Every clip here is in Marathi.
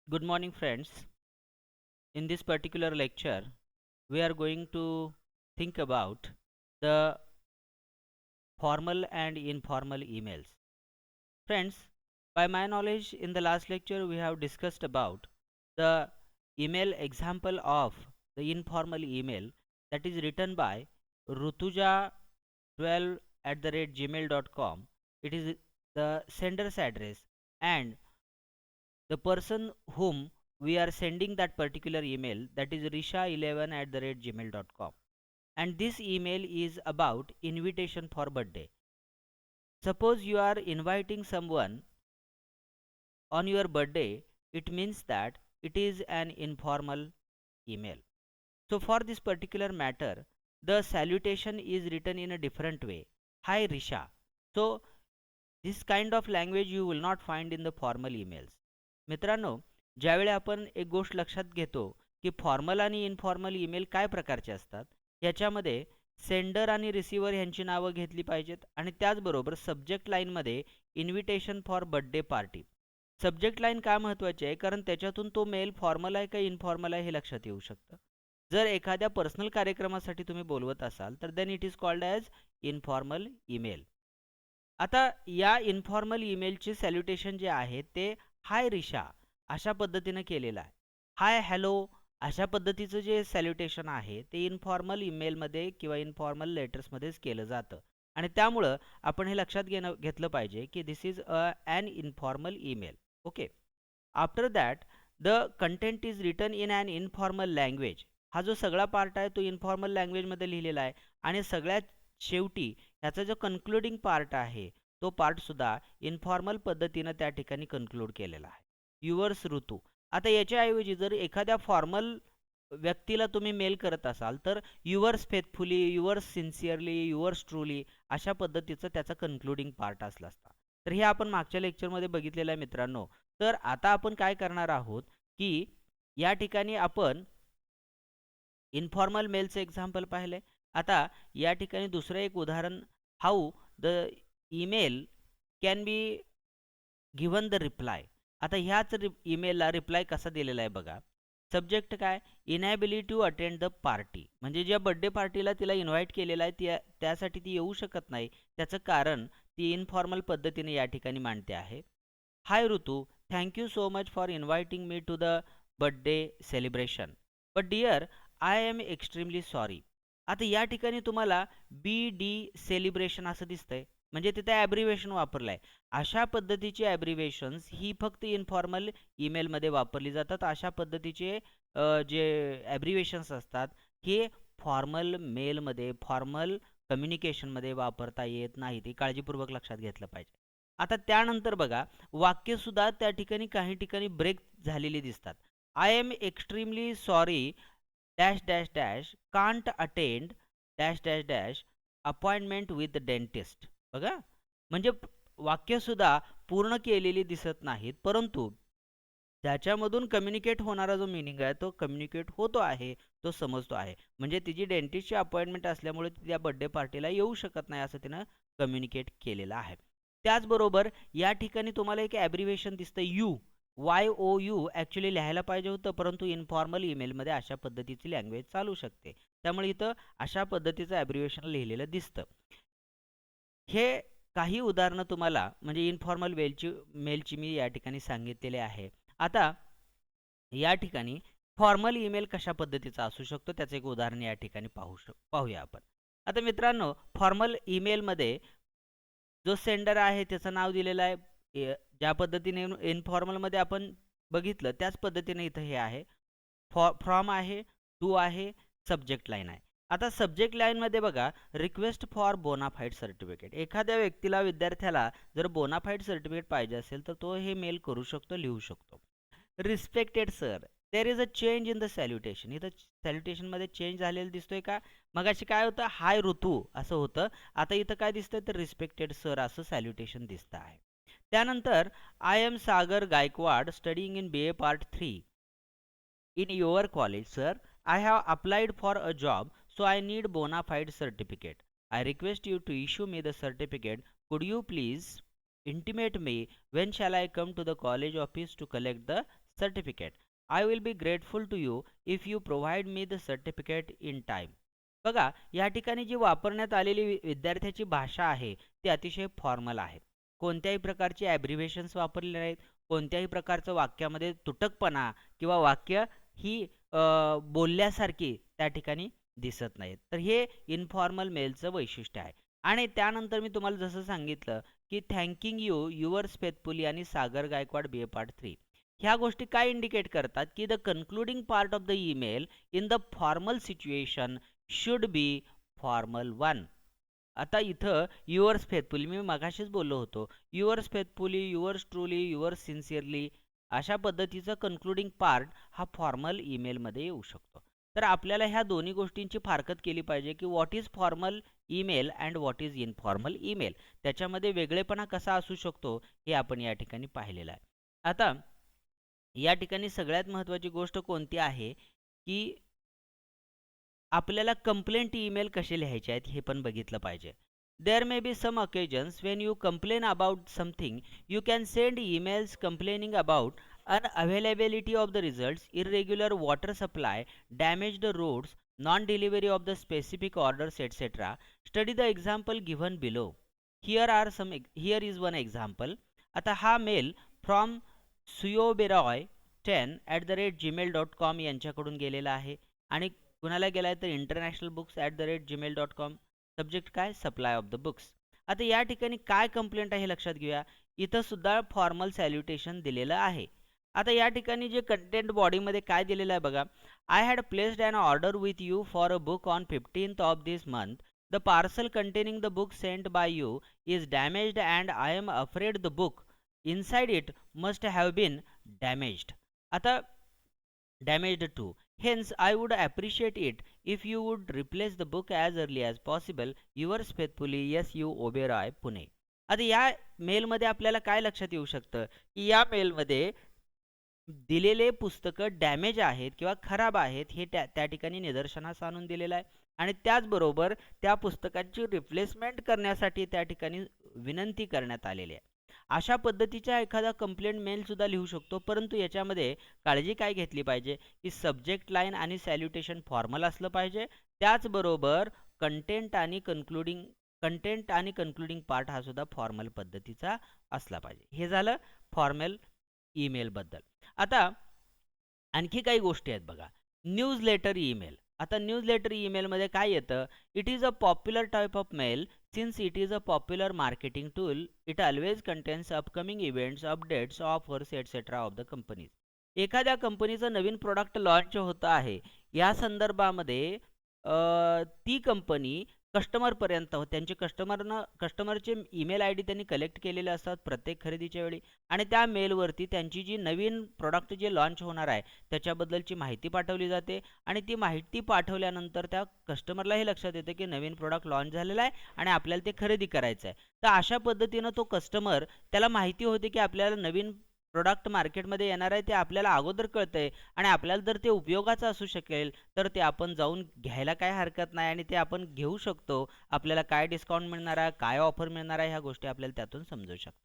Good morning, friends. In this particular lecture, we are going to think about the formal and informal emails. Friends, by my knowledge, in the last lecture, we have discussed about the email example of the informal email that is written by rutuja12 at the rate gmail.com. It is the sender's address, and the person whom we are sending that particular email, that is risha11 at the rate gmail.com, and this email is about invitation for birthday. Suppose you are inviting someone on your birthday, it means that it is an informal email. So for this particular matter, the salutation is written in a different way. Hi Risha. So this kind of language you will not find in the formal emails. मित्रांनो, ज्यावेळी आपण एक गोष्ट लक्षात घेतो की फॉर्मल आणि इनफॉर्मल ईमेल काय प्रकारचे असतात, याच्यामध्ये सेंडर आणि रिसिव्हर यांची नावं घेतली पाहिजेत आणि त्याचबरोबर सब्जेक्ट लाईनमध्ये invitation for birthday party. Subject line का महत्त्वाची आहे, कारण त्याच्यातून तो मेल फॉर्मल आहे का इनफॉर्मल आहे हे लक्षात येऊ शकतं. जर एखाद्या पर्सनल कार्यक्रमासाठी तुम्ही बोलवत असाल तर then it is called as informal email. आता या इनफॉर्मल ईमेलचे सॅल्युटेशन जे आहे ते हाय रिशा अशा पद्धतीनं केलेलं आहे. हाय हॅलो अशा पद्धतीचं जे सॅल्युटेशन आहे ते इनफॉर्मल ईमेलमध्ये किंवा इनफॉर्मल लेटर्समध्येच केलं जातं आणि त्यामुळं आपण हे लक्षात घेतलं पाहिजे की this is an informal email. Okay. After that the content is written in an informal language. हा जो सगळा पार्ट आहे तो इनफॉर्मल लँग्वेजमध्ये लिहिलेला आहे आणि सगळ्यात शेवटी ह्याचा जो कन्क्लुडिंग पार्ट आहे तो पार्टसुद्धा इनफॉर्मल पद्धतीनं त्या ठिकाणी कन्क्लूड केलेला आहे. युवर्स ऋतू. आता याच्याऐवजी जर एखाद्या फॉर्मल व्यक्तीला तुम्ही मेल करत असाल तर yours faithfully, yours sincerely, yours truly अशा पद्धतीचं त्याचा कन्क्लुडिंग पार्ट असला असता. तर हे आपण मागच्या लेक्चरमध्ये बघितलेलं आहे मित्रांनो. तर आता आपण काय करणार आहोत की या ठिकाणी आपण इनफॉर्मल मेलचं एक्झाम्पल पाहिलंय. आता या ठिकाणी दुसरं एक उदाहरण, how the email can be given the reply. आता ह्याच ईमेलला रिप्लाय कसा दिलेला आहे बघा. सब्जेक्ट काय, inability to attend the party, म्हणजे ज्या बर्थडे पार्टीला तिला इन्व्हाइट केलेलं आहे त्यासाठी ती येऊ शकत नाही. त्याचं कारण ती इनफॉर्मल पद्धतीने या ठिकाणी मांडते आहे. Hi Ritu, thank you so much for inviting me to the birthday celebration, but dear I am extremely sorry. आता या ठिकाणी तुम्हाला बी डी सेलिब्रेशन असं दिसतंय, म्हणजे तिथे ॲब्रिवेशन वापरलं आहे. अशा पद्धतीची ॲब्रिवेशन्स ही फक्त इनफॉर्मल ईमेलमध्ये वापरली जातात. अशा पद्धतीचे जे ॲब्रिवेशन्स असतात हे फॉर्मल मेलमध्ये, फॉर्मल कम्युनिकेशनमध्ये वापरता येत नाही. ते काळजीपूर्वक लक्षात घेतलं पाहिजे. आता त्यानंतर बघा, वाक्यसुद्धा त्या ठिकाणी काही ठिकाणी ब्रेक झालेली दिसतात. I am extremely sorry dash dash dash can't attend dash dash dash appointment with the dentist. बघा, म्हणजे वाक्यसुद्धा पूर्ण केलेली दिसत नाहीत, परंतु त्याच्यामधून कम्युनिकेट होणारा जो मिनिंग आहे तो कम्युनिकेट होतो आहे, तो समजतो आहे. म्हणजे तिची डेंटिस्टची अपॉइंटमेंट असल्यामुळे ती त्या बर्थडे पार्टीला येऊ शकत नाही असं तिनं कम्युनिकेट केलेलं आहे. त्याचबरोबर या ठिकाणी तुम्हाला एक ॲब्रिवेशन दिसतं यू, YOU ॲक्च्युली लिहायला पाहिजे होतं, परंतु इनफॉर्मल ईमेलमध्ये अशा पद्धतीची लँग्वेज चालू शकते, त्यामुळे इथं अशा पद्धतीचं ॲब्रिवेशन लिहिलेलं दिसतं. हे काही उदाहरणं तुम्हाला म्हणजे इनफॉर्मल मेलची मी या ठिकाणी सांगितलेले आहे. आता या ठिकाणी फॉर्मल ईमेल कशा पद्धतीचा असू शकतो त्याचं एक उदाहरण या ठिकाणी पाहूया आपण. आता मित्रांनो, फॉर्मल ईमेलमध्ये जो सेंडर आहे त्याचं नाव दिलेलं आहे. ज्या पद्धतीने इनफॉर्मलमध्ये आपण बघितलं त्याच पद्धतीने इथं हे आहे. फ्रॉम आहे, टू आहे, सब्जेक्ट लाईन आहे. आता सब्जेक्ट लाईनमध्ये बघा, रिक्वेस्ट फॉर बोनाफाईड सर्टिफिकेट. एखाद्या व्यक्तीला, विद्यार्थ्याला जर बोनाफाईड सर्टिफिकेट पाहिजे असेल तर तो हे मेल करू शकतो, लिहू शकतो. Respected sir, there is a change in the salutation. इथं सॅल्युटेशनमध्ये चेंज झालेलं दिसतोय का? मगाशी काय होतं, हाय ऋतू असं होतं, आता इथं काय दिसतंय तर रिस्पेक्टेड सर असं सॅल्युटेशन दिसतं आहे. त्यानंतर I am Sagar Gaikwad studying in BA Part 3 in your college, sir. I have applied for a job, so I need bona fide certificate. I request you to issue me the certificate. Could you please Intimate me when shall I come to the college office to collect the certificate. I will be grateful to you if you provide me the certificate in time. बघा, या ठिकाणी जी वापरण्यात आलेली विद्यार्थ्याची भाषा आहे ती अतिशय फॉर्मल आहे. कोणत्याही प्रकारचे ॲब्रिव्हिएशन्स वापरलेले नाहीत. कोणत्याही प्रकारचं वाक्यामध्ये तुटकपणा किंवा वाक्य ही बोलल्यासारखी त्या ठिकाणी दिसत नाहीत. तर हे इन्फॉर्मल मेलचं वैशिष्ट्य आहे. आणि त्यानंतर मी तुम्हाला जसं सांगितलं की थँकिंग यू युअर्स फेथफुली आणि सागर गायकवाड बी ए पार्ट 3 ह्या गोष्टी काय इंडिकेट करतात की the concluding part of the email in the formal situation should be formal one. आता इथं युअर्स फेथफुली मी मगाशीच बोललो होतो, yours faithfully, yours truly, yours sincerely अशा पद्धतीचं कन्क्लुडिंग पार्ट हा फॉर्मल ईमेलमध्ये येऊ शकतो. तर आपल्याला ह्या दोन्ही गोष्टींची फारकत केली पाहिजे की what is formal email and what is informal email. त्याच्यामध्ये वेगळेपणा कसा असू शकतो हे आपण या ठिकाणी पाहिलेलं आहे. आता या ठिकाणी सगळ्यात महत्त्वाची गोष्ट कोणती आहे की आपल्याला कंप्लेंट ईमेल कसे लिहायचे आहेत हे पण बघितलं पाहिजे. There may be some occasions when you complain about something. You can send emails complaining about unavailability of the results, irregular water supply, damaged roads, non-delivery of the specific orders, etc. Study the example given below. Here is one example. आता हा मेल फ्रॉम suyoberoy10@gmail.com यांच्याकडून गेलेला आहे आणि कुणाला गेला आहे तर internationalbooks@gmail.com. सब्जेक्ट काय, सप्लाय ऑफ द बुक्स. आता या ठिकाणी काय कंप्लेंट आहे लक्षात घेऊया. इथं सुद्धा फॉर्मल सॅल्युटेशन दिलेलं आहे. आता या ठिकाणी जे कंटेंट बॉडीमध्ये काय दिलेलं आहे बघा. I had placed an order with you for a book on 15th of this month. The parcel containing the book sent by you is damaged and I am afraid the book inside it must have been damaged. आता damaged too. Hence, I would appreciate it if you would replace the book as early as possible. Yours faithfully, S.U. Oberoi, Pune. आता या मेलमध्ये आपल्याला काय लक्षात येऊ शकतं की या मेलमध्ये दिलेले पुस्तकं डॅमेज आहेत किंवा खराब आहेत हे त्या ठिकाणी निदर्शनास आणून दिलेलं आहे आणि त्याचबरोबर त्या पुस्तकांची रिप्लेसमेंट करण्यासाठी त्या ठिकाणी विनंती करण्यात आलेली आहे. अशा पद्धतीचा एखादा कंप्लेंट मेल सुद्धा लिहू शकतो, परंतु याच्यामध्ये काळजी काय घेतली पाहिजे की सब्जेक्ट लाईन आणि सॅल्युटेशन फॉर्मल असलं पाहिजे. त्याचबरोबर कंटेंट आणि कन्क्लुडिंग पार्ट हा सुद्धा फॉर्मल पद्धतीचा असला पाहिजे. हे झालं फॉर्मल ईमेल बद्दल. आता आणखी काही गोष्टी आहेत बघा. Newsletter email. आता न्यूज लेटर ईमेलमध्ये काय येतं. It is a popular type of mail. Since it is a popular marketing tool, it always contains upcoming events, updates, offers, etc. of the companies. एखाद्या कंपनीचं नवीन प्रोडक्ट लॉन्च होतं आहे या संदर्भामध्ये ती कंपनी कस्टमरपर्यंत त्यांचे कस्टमरचे ईमेल आय डी त्यांनी कलेक्ट केलेले असतात प्रत्येक खरेदीच्या वेळी आणि त्या मेलवरती त्यांची जी नवीन प्रोडक्ट जे लॉन्च होणार आहे त्याच्याबद्दलची माहिती पाठवली जाते आणि ती माहिती पाठवल्यानंतर त्या कस्टमरला हे लक्षात येतं की नवीन प्रोडक्ट लॉन्च झालेला आहे आणि आपल्याला ते खरेदी करायचं आहे. तर अशा पद्धतीनं तो कस्टमर त्याला माहिती होते की आपल्याला नवीन प्रोडक्ट मार्केटमध्ये येणार आहे ते आपल्याला अगोदर कळतंय आणि आपल्याला जर ते उपयोगाचं असू शकेल तर ते आपण जाऊन घ्यायला काय हरकत नाही आणि ते आपण घेऊ शकतो. आपल्याला काय डिस्काउंट मिळणार आहे, काय ऑफर मिळणार आहे ह्या गोष्टी आपल्याला त्यातून समजू शकतात.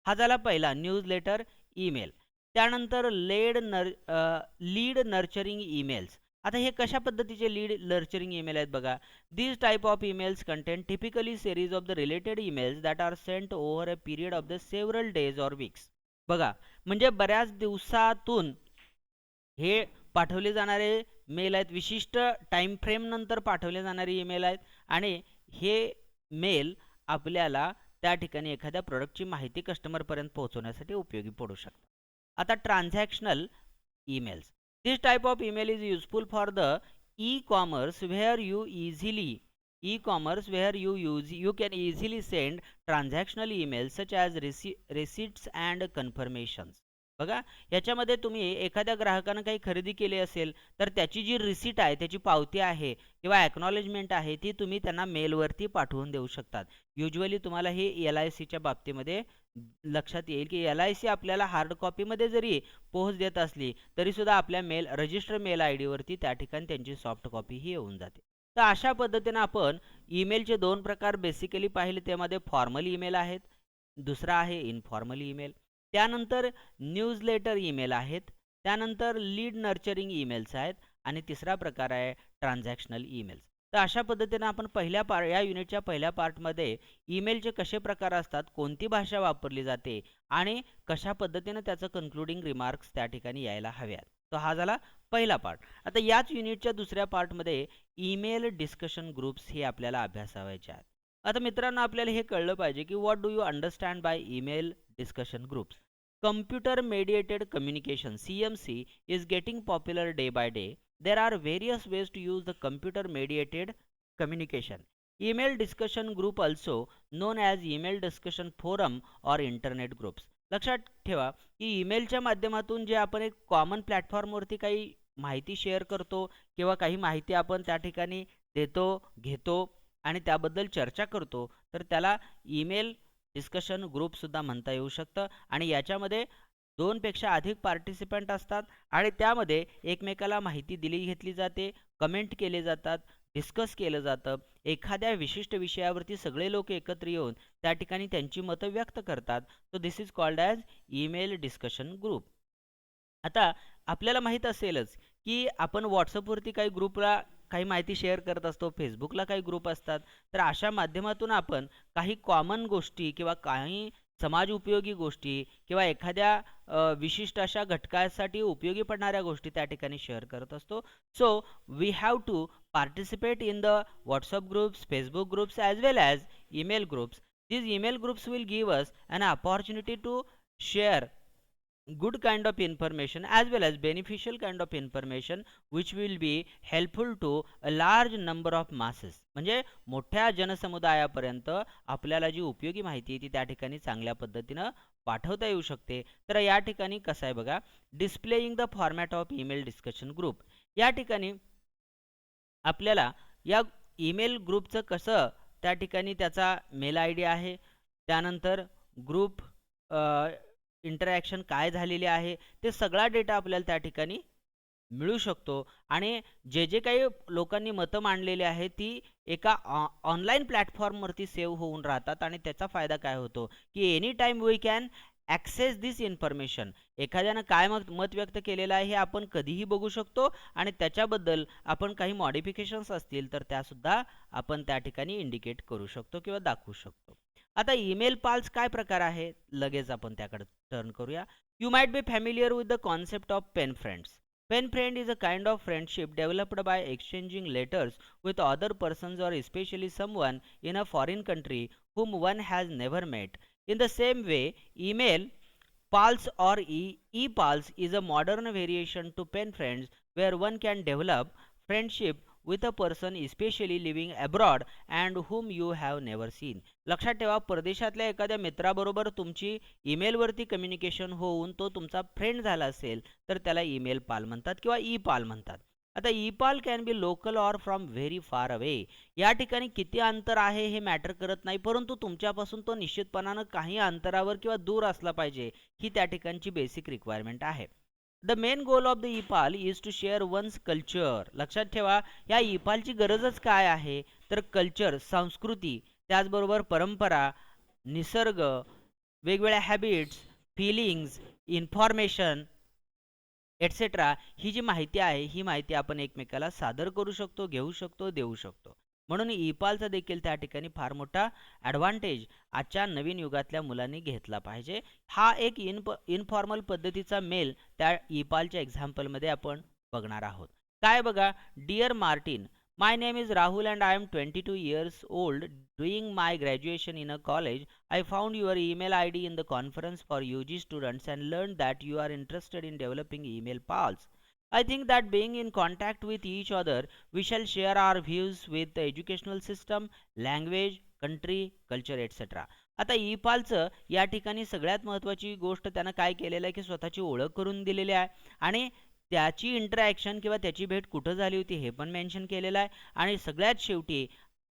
हा झाला पहिला न्यूज लेटर ईमेल. त्यानंतर लीड नर्चरिंग ईमेल्स. आता हे कशा पद्धतीचे लीड नर्चरिंग ईमेल आहेत बघा. This type of emails contain typically series of the related emails that are sent over a period of the several days or weeks. बघा म्हणजे बऱ्याच दिवसातून हे पाठवले जाणारे मेल आहेत. विशिष्ट टाइम फ्रेम नंतर पाठवले जाणारे ईमेल आहेत आणि हे मेल आपल्याला त्या ठिकाणी एखाद्या प्रोडक्टची माहिती कस्टमरपर्यंत पोहोचवण्यासाठी उपयोगी पडू शकतात. आता transactional emails. This type of email is useful for the e-commerce where you can easily send transactional emails such as receipts and confirmations. बघा याच्यामध्ये तुम्ही एखाद्या ग्राहकानं काही खरेदी केली असेल तर त्याची जी रिसीट आहे त्याची पावती आहे किंवा ॲक्नॉलेजमेंट आहे ती तुम्ही त्यांना मेलवरती पाठवून देऊ शकतात. युजली तुम्हाला हे LICच्या बाबतीमध्ये लक्षात येईल की LIC आपल्याला हार्ड कॉपीमध्ये जरी पोहोच देत असली तरी सुद्धा आपल्या रजिस्टर मेल आय डीवरती त्या ठिकाणी त्यांची सॉफ्ट कॉपी ही येऊन जाते. तर अशा पद्धतीने आपण ईमेलचे दोन प्रकार बेसिकली पाहिले. त्यामध्ये फॉर्मल ईमेल आहेत दुसरा आहे इन्फॉर्मल ईमेल, त्यानंतर न्यूजलेटर ईमेल आहेत, त्यानंतर लीड नर्चरिंग ईमेल्स आहेत आणि तिसरा प्रकार आहे ट्रान्झॅक्शनल ईमेल्स. तर अशा पद्धतीने आपण या युनिटच्या पहिल्या पार्टमध्ये ईमेलचे कसे प्रकार असतात, कोणती भाषा वापरली जाते आणि कशा पद्धतीने त्याचं कन्क्लुडिंग रिमार्क्स त्या ठिकाणी यायला हव्यात. तो हा झाला पहिला पार्ट. आता याच युनिटच्या दुसऱ्या पार्टमध्ये ईमेल डिस्कशन ग्रुप्स हे आपल्याला अभ्यासावायचे आहेत. आता मित्रांनो, आपल्याला हे कळलं पाहिजे की what do you understand by email discussion groups. Computer mediated communication CMC is getting popular day by day. There are various ways to use the computer mediated communication. Email discussion group, also known as email discussion forum or internet groups. लक्षात ठेवा की ईमेलच्या माध्यमातून जे आपण एक कॉमन प्लॅटफॉर्मवरती काही माहिती शेअर करतो किंवा काही माहिती आपण त्या ठिकाणी देतो, घेतो आणि त्याबद्दल चर्चा करतो, तर त्याला ईमेल डिस्कशन ग्रुपसुद्धा म्हणता येऊ शकतं. आणि याच्यामध्ये दोनपेक्षा अधिक पार्टिसिपंट असतात आणि त्यामध्ये एकमेकाला माहिती दिली घेतली जाते, कमेंट केले जातात, डिस्कस केलं जातं. एखाद्या विशिष्ट विषयावरती सगळे लोक एकत्र येऊन त्या ठिकाणी त्यांची मतं व्यक्त करतात. So this is called as email discussion group. आता आपल्याला माहीत असेलच की आपण व्हॉट्सअपवरती काही ग्रुपला काही माहिती शेअर करत असतो, फेसबुकला काही ग्रुप असतात. तर अशा माध्यमातून आपण काही कॉमन गोष्टी किंवा काही समाज उपयोगी गोष्टी किंवा एखाद्या विशिष्ट अशा घटकासाठी उपयोगी पडणाऱ्या गोष्टी त्या ठिकाणी शेअर करत असतो. So we have to participate in the WhatsApp groups, Facebook groups as well as email groups. These email groups will give us an opportunity to share good kind of information as well as beneficial kind of information which will be helpful to a large number of masses. म्हणजे मोठ्या जनसमुदायापर्यंत आपल्याला जी उपयोगी माहिती आहे ती त्या ठिकाणी चांगल्या पद्धतीनं पाठवता येऊ शकते. तर या ठिकाणी कसं आहे बघा, displaying the format of email discussion group. या ठिकाणी आपल्याला या ईमेल ग्रुपचं कसं त्या ठिकाणी त्याचा मेल आय डी आहे, त्यानंतर ग्रुप इंटरॅक्शन काय झालेले आहे, ते सगळा डेटा आपल्याला त्या ठिकाणी मिळू शकतो. आणि जे जे काही लोकांनी मतं मांडलेली आहेत ती एका ऑनलाईन प्लॅटफॉर्मवरती सेव्ह होऊन राहतात आणि त्याचा फायदा काय होतो की any time we can access this information. एखाद्यानं काय मत व्यक्त केलेलं आहे हे आपण कधीही बघू शकतो आणि त्याच्याबद्दल आपण काही मॉडिफिकेशन्स असतील तर त्यासुद्धा आपण त्या ठिकाणी इंडिकेट करू शकतो किंवा दाखवू शकतो. आता ईमेल पाल्स काय प्रकार आहे, लगेच आपण त्याकडे टर्न करूया. You might be familiar with the concept of pen friends. Pen friend is a kind of friendship developed by exchanging letters with other persons or especially someone in a foreign country whom one has never met. In the same way, email pals or e-pals is a modern variation to pen friends where one can develop friendship with a person especially living abroad and whom you have never seen. लक्षात ठेवा, परदेशातल्या एखाद्या मित्राबरोबर तुमची ईमेलवरती कम्युनिकेशन होऊन तो तुमचा फ्रेंड झाला असेल तर त्याला ईमेल पाल म्हणतात किंवा ई पाल म्हणतात. आता E Pal can be local or from very far away. या ठिकाणी किती अंतर आहे हे मॅटर करत नाही, परंतु तुमच्यापासून तो निश्चितपणानं काही अंतरावर किंवा दूर असला पाहिजे ही त्या ठिकाणची बेसिक रिक्वायरमेंट आहे. The main goal of the epal is to share one's culture. लक्षात ठेवा, या ईपालची गरजच काय आहे तर कल्चर, संस्कृती, त्याचबरोबर परंपरा, निसर्ग, वेगवेगळ्या हॅबिट्स, फिलिंग्स, इन्फॉर्मेशन एटसेट्रा ही जी माहिती आहे ही माहिती आपण एकमेकाला सादर करू शकतो, घेऊ शकतो, देऊ शकतो. म्हणून ईपालचा देखील त्या ठिकाणी फार मोठा ॲडव्हान्टेज आजच्या नवीन युगातल्या मुलांनी घेतला पाहिजे. हा एक इनफॉर्मल पद्धतीचा मेल त्या ईपालच्या एक्झाम्पलमध्ये आपण बघणार आहोत. काय बघा, dear Martin, my name is Rahul and I am 22 years old doing my graduation in a college. I found your email ID in the conference for UG students and learned that you are interested in developing email pals. I think that being in contact with each other, we shall share our views with the educational system, language, country, culture, etc. आता ईपालचं या ठिकाणी सगळ्यात महत्त्वाची गोष्ट त्यानं काय केलेलं आहे की स्वतःची ओळख करून दिलेली आहे आणि त्याची इंटरॅक्शन किंवा त्याची भेट कुठं झाली होती हे पण मेन्शन केलेलं आहे. आणि सगळ्यात शेवटी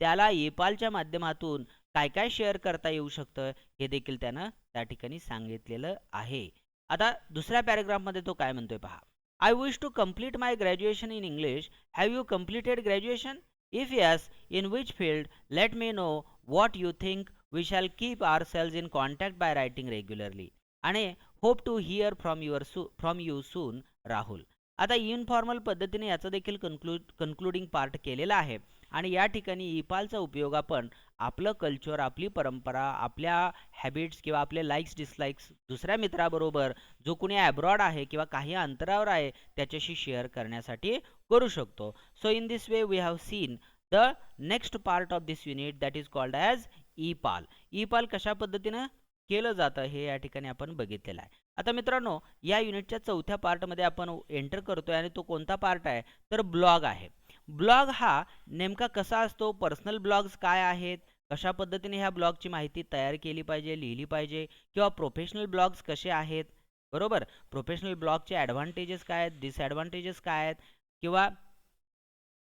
त्याला ईपालच्या माध्यमातून काय काय शेअर करता येऊ शकतं हे देखील त्यानं त्या ठिकाणी सांगितलेलं आहे. आता दुसऱ्या पॅराग्राफमध्ये तो काय म्हणतोय पहा. I wish to complete my graduation in English. Have you completed graduation? If yes, in which field? Let me know what you think we shall keep ourselves in contact by writing regularly आणि hope to hear from you soon Rahul. आता इनफॉर्मल पद्धतीने याचा देखील कन्क्लुडिंग पार्ट केलेला आहे आणि या ठिकाणी ईपालचा उपयोग आपण आपलं कल्चर, आपली परंपरा, आपल्या हॅबिट्स किंवा आपले लाईक्स डिसलाईक्स दुसऱ्या मित्राबरोबर जो कुणी ॲब्रॉड आहे किंवा काही अंतरावर आहे त्याच्याशी शेअर करण्यासाठी करू शकतो. So in this way we have seen the next part of this unit that is called as epal. Epal कशा पद्धतीनं केलं जातं हे या ठिकाणी आपण बघितलेलं आहे. आता मित्रांनो, या युनिटच्या चौथ्या पार्टमध्ये आपण एंटर करतोय आणि तो कोणता पार्ट आहे तर ब्लॉग आहे. ब्लॉग हा नेमका कसा असतो, पर्सनल ब्लॉग्स काय आहेत, कशा पद्धतीने ह्या ब्लॉगची माहिती तयार केली पाहिजे, लिहिली पाहिजे किंवा प्रोफेशनल ब्लॉग्स कसे आहेत, बरोबर, प्रोफेशनल ब्लॉगचे ॲडव्हान्टेजेस काय आहेत, डिसॲडव्हान्टेजेस काय आहेत किंवा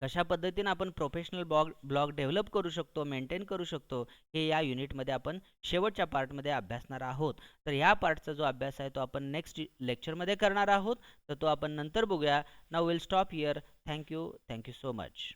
कशा पद्धतीने आपण प्रोफेशनल ब्लॉग डेव्हलप करू शकतो, मेंटेन करू शकतो, हे या युनिटमध्ये आपण शेवटच्या पार्टमध्ये अभ्यासणार आहोत. तर ह्या पार्टचा जो अभ्यास आहे तो आपण नेक्स्ट लेक्चरमध्ये करणार आहोत, तर तो आपण नंतर बघूया. Now will stop here. Thank you so much.